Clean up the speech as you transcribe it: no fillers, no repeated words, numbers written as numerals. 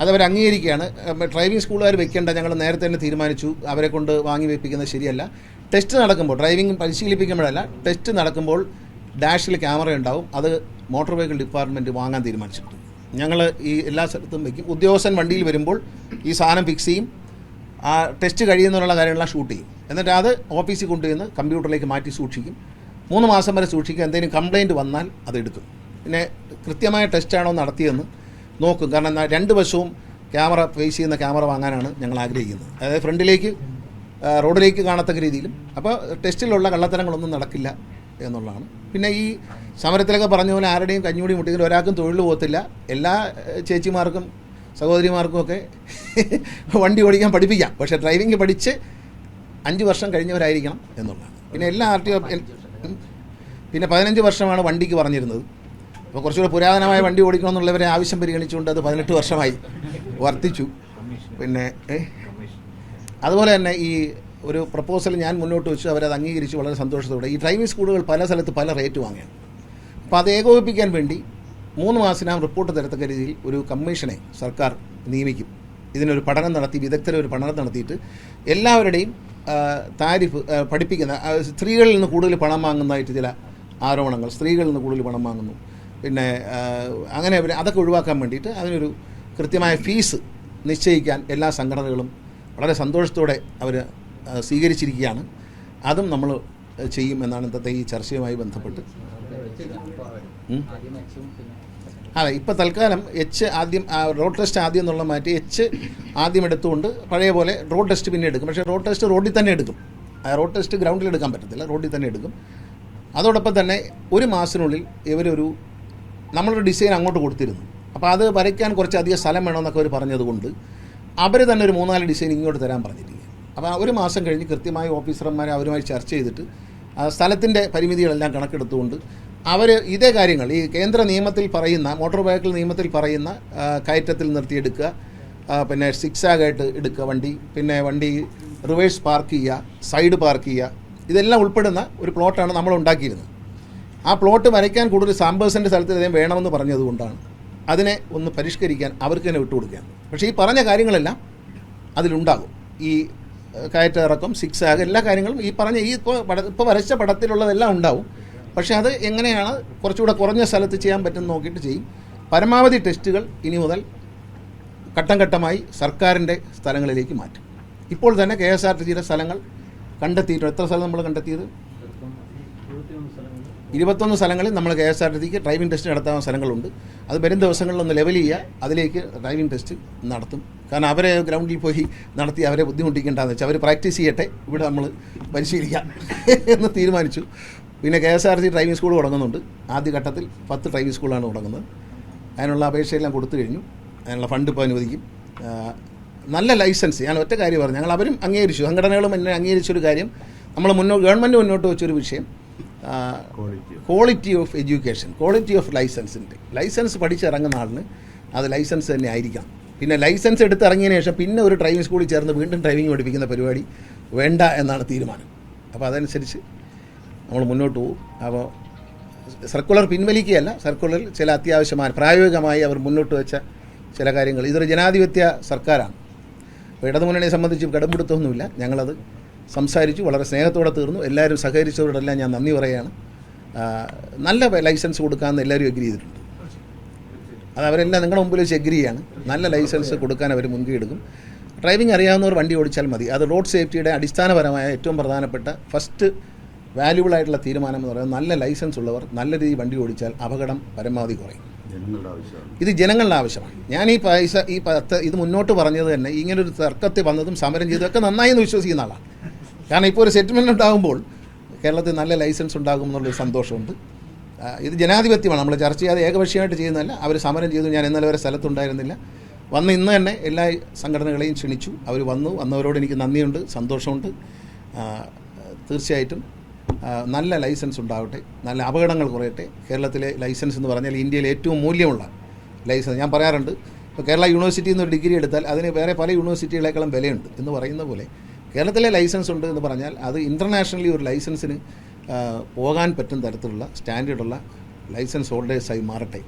അതവർ അംഗീകരിക്കുകയാണ്. ഡ്രൈവിംഗ് സ്കൂളുകാർ വെക്കേണ്ട, ഞങ്ങൾ നേരത്തെ തന്നെ തീരുമാനിച്ചു, അവരെ കൊണ്ട് വാങ്ങി വെപ്പിക്കുന്നത് ശരിയല്ല. ടെസ്റ്റ് നടക്കുമ്പോൾ, ഡ്രൈവിംഗ് പരിശീലിപ്പിക്കുമ്പോഴല്ല, ടെസ്റ്റ് നടക്കുമ്പോൾ ഡാഷിൽ ക്യാമറ ഉണ്ടാവും. അത് മോട്ടോർ വെഹിക്കിൾ ഡിപ്പാർട്ട്മെൻറ്റ് വാങ്ങാൻ തീരുമാനിച്ചിട്ടുണ്ട്. ഞങ്ങൾ ഈ എല്ലാ സ്ഥലത്തും വയ്ക്കും. ഉദ്യോഗസ്ഥൻ വണ്ടിയിൽ വരുമ്പോൾ ഈ സാധനം ഫിക്സ് ചെയ്യും, ആ ടെസ്റ്റ് കഴിയുന്നുള്ള കാര്യങ്ങളെല്ലാം ഷൂട്ട് ചെയ്യും. എന്നിട്ട് അത് ഓഫീസിൽ കൊണ്ടുവന്ന് കമ്പ്യൂട്ടറിലേക്ക് മാറ്റി സൂക്ഷിക്കും. 3 മാസം വരെ സൂക്ഷിക്കുക. എന്തെങ്കിലും കംപ്ലയിൻറ്റ് വന്നാൽ അതെടുക്കും. പിന്നെ കൃത്യമായ ടെസ്റ്റാണോ നടത്തിയെന്ന് നോക്കും. കാരണം 2 വശവും ക്യാമറ ഫേസ് ചെയ്യുന്ന ക്യാമറ വാങ്ങാനാണ് ഞങ്ങൾ ആഗ്രഹിക്കുന്നത്. അതായത് ഫ്രണ്ടിലേക്ക് റോഡിലേക്ക് കാണത്തക്ക രീതിയിലും. അപ്പോൾ ടെസ്റ്റിലുള്ള കള്ളത്തരങ്ങളൊന്നും നടക്കില്ല എന്നുള്ളതാണ്. പിന്നെ ഈ സമരത്തിലൊക്കെ പറഞ്ഞ പോലെ ആരുടെയും കഞ്ഞൂടി മുട്ടിക്കൽ ഒരാൾക്കും തൊഴിൽ പോകത്തില്ല. എല്ലാ ചേച്ചിമാർക്കും സഹോദരിമാർക്കും ഒക്കെ വണ്ടി ഓടിക്കാൻ പഠിപ്പിക്കാം. പക്ഷേ ഡ്രൈവിംഗ് പഠിച്ച് 5 വർഷം കഴിഞ്ഞവരായിരിക്കണം എന്നുള്ളതാണ്. പിന്നെ എല്ലാ RTO പിന്നെ 15 വർഷമാണ് വണ്ടിക്ക് പറഞ്ഞിരുന്നത്. അപ്പോൾ കുറച്ചുകൂടെ പുരാതനമായ വണ്ടി ഓടിക്കണമെന്നുള്ളവരെ ആവശ്യം പരിഗണിച്ചുകൊണ്ട് അത് 18 വർഷമായി വർദ്ധിച്ചു. പിന്നെ അതുപോലെ തന്നെ ഈ ഒരു പ്രപ്പോസൽ ഞാൻ മുന്നോട്ട് വെച്ചു, അവരത് അംഗീകരിച്ചു വളരെ സന്തോഷത്തോടെ. ഈ ഡ്രൈവിംഗ് സ്കൂളുകൾ പല സ്ഥലത്ത് പല റേറ്റ് വാങ്ങുകയാണ്. അപ്പോൾ അത് ഏകോപിപ്പിക്കാൻ വേണ്ടി 3 മാസത്തിനകം റിപ്പോർട്ട് തരത്തക്ക രീതിയിൽ ഒരു കമ്മീഷനെ സർക്കാർ നിയമിക്കും. ഇതിനൊരു പഠനം നടത്തി, വിദഗ്ധരെ ഒരു പഠനം നടത്തിയിട്ട് എല്ലാവരുടെയും താരിഫ് പഠിപ്പിക്കുന്ന, സ്ത്രീകളിൽ നിന്ന് കൂടുതൽ പണം വാങ്ങുന്നതായിട്ട് ചില ആരോപണങ്ങൾ, സ്ത്രീകളിൽ നിന്ന് കൂടുതൽ പണം വാങ്ങുന്നു, പിന്നെ അങ്ങനെ അതൊക്കെ ഒഴിവാക്കാൻ വേണ്ടിയിട്ട് അതിനൊരു കൃത്യമായ ഫീസ് നിശ്ചയിക്കാൻ എല്ലാ സംഘടനകളും വളരെ സന്തോഷത്തോടെ അവർ സ്വീകരിച്ചിരിക്കുകയാണ്. അതും നമ്മൾ ചെയ്യും എന്നാണ് ഇന്നത്തെ ഈ ചർച്ചയുമായി ബന്ധപ്പെട്ട്. അതെ, ഇപ്പോൾ തൽക്കാലം ആദ്യം റോഡ് ടെസ്റ്റ് ആദ്യം എന്നുള്ള മാറ്റി ആദ്യം എടുത്തുകൊണ്ട് പഴയ പോലെ റോഡ് ടെസ്റ്റ് പിന്നെ എടുക്കും. പക്ഷേ റോഡ് ടെസ്റ്റ് റോഡിൽ തന്നെ എടുക്കും. റോഡ് ടെസ്റ്റ് ഗ്രൗണ്ടിൽ എടുക്കാൻ പറ്റത്തില്ല, റോഡിൽ തന്നെ എടുക്കും. അതോടൊപ്പം തന്നെ 1 മാസത്തിനുള്ളിൽ നമ്മളൊരു ഡിസൈൻ അങ്ങോട്ട് കൊടുത്തിരുന്നു. അപ്പോൾ അത് വരയ്ക്കാൻ കുറച്ചധികം സ്ഥലം വേണമെന്നൊക്കെ അവർ പറഞ്ഞതുകൊണ്ട് അവർ തന്നെ ഒരു 3-4 ഡിസൈൻ ഇങ്ങോട്ട് തരാൻ പറഞ്ഞിരിക്കുക. അപ്പോൾ 1 മാസം കഴിഞ്ഞ് കൃത്യമായി ഓഫീസർമാരെ അവരുമായി ചർച്ച ചെയ്തിട്ട് സ്ഥലത്തിൻ്റെ പരിമിതികളെല്ലാം കണക്കെടുത്തുകൊണ്ട് അവർ ഇതേ കാര്യങ്ങൾ ഈ കേന്ദ്ര നിയമത്തിൽ പറയുന്ന, മോട്ടോർ വെഹിക്കിൾ നിയമത്തിൽ പറയുന്ന കയറ്റത്തിൽ നിർത്തിയെടുക്കുക, പിന്നെ സിക്സാഗായിട്ട് എടുക്കുക വണ്ടി, പിന്നെ വണ്ടി റിവേഴ്സ് പാർക്ക് ചെയ്യുക, സൈഡ് പാർക്ക് ചെയ്യുക, ഇതെല്ലാം ഉൾപ്പെടുന്ന ഒരു പ്ലോട്ടാണ് നമ്മൾ ഉണ്ടാക്കിയിരുന്നത്. ആ പ്ലോട്ട് വരയ്ക്കാൻ കൂടുതൽ സാമ്പേഴ്സിൻ്റെ സ്ഥലത്ത് ഇദ്ദേഹം വേണമെന്ന് പറഞ്ഞതുകൊണ്ടാണ് അതിനെ ഒന്ന് പരിഷ്കരിക്കാൻ അവർക്ക് തന്നെ വിട്ടുകൊടുക്കുകയാണ്. പക്ഷേ ഈ പറഞ്ഞ കാര്യങ്ങളെല്ലാം അതിലുണ്ടാകും. ഈ കയറ്റ ഇറക്കം, സിക്സാഗ്, എല്ലാ കാര്യങ്ങളും ഈ പറഞ്ഞ ഇപ്പോൾ വരച്ച പടത്തിലുള്ളതെല്ലാം ഉണ്ടാവും. പക്ഷേ അത് എങ്ങനെയാണ് കുറച്ചുകൂടെ കുറഞ്ഞ സ്ഥലത്ത് ചെയ്യാൻ പറ്റുമെന്ന് നോക്കിയിട്ട് ചെയ്യും. പരമാവധി ടെസ്റ്റുകൾ ഇനി മുതൽ ഘട്ടം ഘട്ടമായി സർക്കാരിൻ്റെ സ്ഥലങ്ങളിലേക്ക് മാറ്റും. ഇപ്പോൾ തന്നെ KSRTCയുടെ സ്ഥലങ്ങൾ കണ്ടെത്തിയിട്ട്, എത്ര സ്ഥലം നമ്മൾ കണ്ടെത്തിയത്? 21 സ്ഥലങ്ങളിൽ നമ്മൾ KSRTCക്ക് ഡ്രൈവിംഗ് ടെസ്റ്റ് നടത്താവുന്ന സ്ഥലങ്ങളുണ്ട്. അത് വരും ദിവസങ്ങളിലൊന്ന് ലെവൽ ചെയ്യുക, അതിലേക്ക് ഡ്രൈവിംഗ് ടെസ്റ്റ് നടത്തും. കാരണം അവരെ ഗ്രൗണ്ടിൽ പോയി നടത്തി അവരെ ബുദ്ധിമുട്ടിക്കേണ്ടതെന്ന് വെച്ചാൽ അവർ പ്രാക്ടീസ് ചെയ്യട്ടെ, ഇവിടെ നമ്മൾ പരിശീലിക്കാം എന്ന് തീരുമാനിച്ചു. പിന്നെ KSRTC ഡ്രൈവിംഗ് സ്കൂൾ തുടങ്ങുന്നുണ്ട്. ആദ്യഘട്ടത്തിൽ 10 ഡ്രൈവിംഗ് സ്കൂളാണ് തുടങ്ങുന്നത്. അതിനുള്ള അപേക്ഷയെല്ലാം കൊടുത്തു കഴിഞ്ഞു. അതിനുള്ള ഫണ്ട് ഇപ്പോൾ അനുവദിക്കും. നല്ല ലൈസൻസ്, ഞാൻ ഒറ്റ കാര്യം പറഞ്ഞു, അവരും അംഗീകരിച്ചു, സംഘടനകളും എന്നെ അംഗീകരിച്ചൊരു കാര്യം, നമ്മൾ ഗവൺമെൻറ് മുന്നോട്ട് വെച്ചൊരു വിഷയം, quality of education, quality of license പഠിച്ചിറങ്ങുന്ന ആളിന് അത് ലൈസൻസ് തന്നെ ആയിരിക്കണം. പിന്നെ ലൈസൻസ് എടുത്തിറങ്ങിയതിന് ശേഷം പിന്നെ ഒരു ഡ്രൈവിംഗ് സ്കൂളിൽ ചേർന്ന് വീണ്ടും ഡ്രൈവിംഗ് പഠിപ്പിക്കുന്ന പരിപാടി വേണ്ട എന്നാണ് തീരുമാനം. അപ്പോൾ അതനുസരിച്ച് നമ്മൾ മുന്നോട്ട് പോകും. അപ്പോൾ സർക്കുലർ പിൻവലിക്കുകയല്ല, സർക്കുലറിൽ ചില അത്യാവശ്യമായ പ്രായോഗികമായി അവർ മുന്നോട്ട് വെച്ച ചില കാര്യങ്ങൾ. ഇതൊരു ജനാധിപത്യ സർക്കാരാണ്. അപ്പോൾ ഇടതുമുന്നണിയെ സംബന്ധിച്ച് കടമ്പെടുത്തൊന്നുമില്ല. ഞങ്ങളത് സംസാരിച്ചു, വളരെ സ്നേഹത്തോടെ തീർന്നു. എല്ലാവരും സഹകരിച്ചവരോടെല്ലാം ഞാൻ നന്ദി പറയുകയാണ്. നല്ല ലൈസൻസ് കൊടുക്കാമെന്ന് എല്ലാവരും എഗ്രി ചെയ്തിട്ടുണ്ട്. അത് അവരെല്ലാം നിങ്ങളുടെ മുമ്പിൽ വെച്ച് എഗ്രി ചെയ്യാണ്. നല്ല ലൈസൻസ് കൊടുക്കാൻ അവർ മുൻകൈ എടുക്കും. ഡ്രൈവിംഗ് അറിയാവുന്നവർ വണ്ടി ഓടിച്ചാൽ മതി. അത് റോഡ് സേഫ്റ്റിയുടെ അടിസ്ഥാനപരമായ ഏറ്റവും പ്രധാനപ്പെട്ട ഫസ്റ്റ് വാല്യുബിളായിട്ടുള്ള തീരുമാനം എന്ന് പറയുന്നത് നല്ല ലൈസൻസ് ഉള്ളവർ നല്ല രീതിയിൽ വണ്ടി ഓടിച്ചാൽ അപകടം പരമാവധി കുറയും. ഇത് ജനങ്ങളുടെ ആവശ്യമാണ്. ഞാൻ ഇത് മുന്നോട്ട് പറഞ്ഞത് തന്നെ ഇങ്ങനൊരു തർക്കത്തിൽ വന്നതും സമരം ചെയ്തതൊക്കെ നന്നായി എന്ന് വിശ്വസിക്കുന്ന ആളാണ്. കാരണം ഇപ്പോൾ ഒരു സെറ്റിൽമെൻറ്റ് ഉണ്ടാകുമ്പോൾ കേരളത്തിൽ നല്ല ലൈസൻസ് ഉണ്ടാകും എന്നുള്ളൊരു സന്തോഷമുണ്ട്. ഇത് ജനാധിപത്യമാണ്. നമ്മൾ ചർച്ച ചെയ്യാതെ ഏകപക്ഷീയമായിട്ട് ചെയ്യുന്നതല്ല. അവർ സമരം ചെയ്തു. ഞാൻ ഇന്നലെ വരെ സ്ഥലത്തുണ്ടായിരുന്നില്ല. ഇന്ന് തന്നെ എല്ലാ സംഘടനകളെയും ക്ഷണിച്ചു. അവർ വന്നവരോട് എനിക്ക് നന്ദിയുണ്ട്, സന്തോഷമുണ്ട്. തീർച്ചയായിട്ടും നല്ല ലൈസൻസ് ഉണ്ടാവട്ടെ, നല്ല അപകടങ്ങൾ കുറയട്ടെ. കേരളത്തിലെ ലൈസൻസ് എന്ന് പറഞ്ഞാൽ ഇന്ത്യയിലെ ഏറ്റവും മൂല്യമുള്ള ലൈസൻസ്. ഞാൻ പറയാറുണ്ട്, ഇപ്പോൾ കേരള യൂണിവേഴ്സിറ്റിയിൽ നിന്ന് ഒരു ഡിഗ്രി എടുത്താൽ അതിന് വേറെ പല യൂണിവേഴ്സിറ്റികളെക്കാളും വിലയുണ്ട് എന്ന് പറയുന്ന പോലെ കേരളത്തിലെ ലൈസൻസ് ഉണ്ട് എന്ന് പറഞ്ഞാൽ അത് ഇൻ്റർനാഷണലി ഒരു ലൈസൻസിന് പോകാൻ പറ്റുന്ന തരത്തിലുള്ള സ്റ്റാൻഡേർഡുള്ള ലൈസൻസ് ഹോൾഡേഴ്സായി മാറട്ടെ.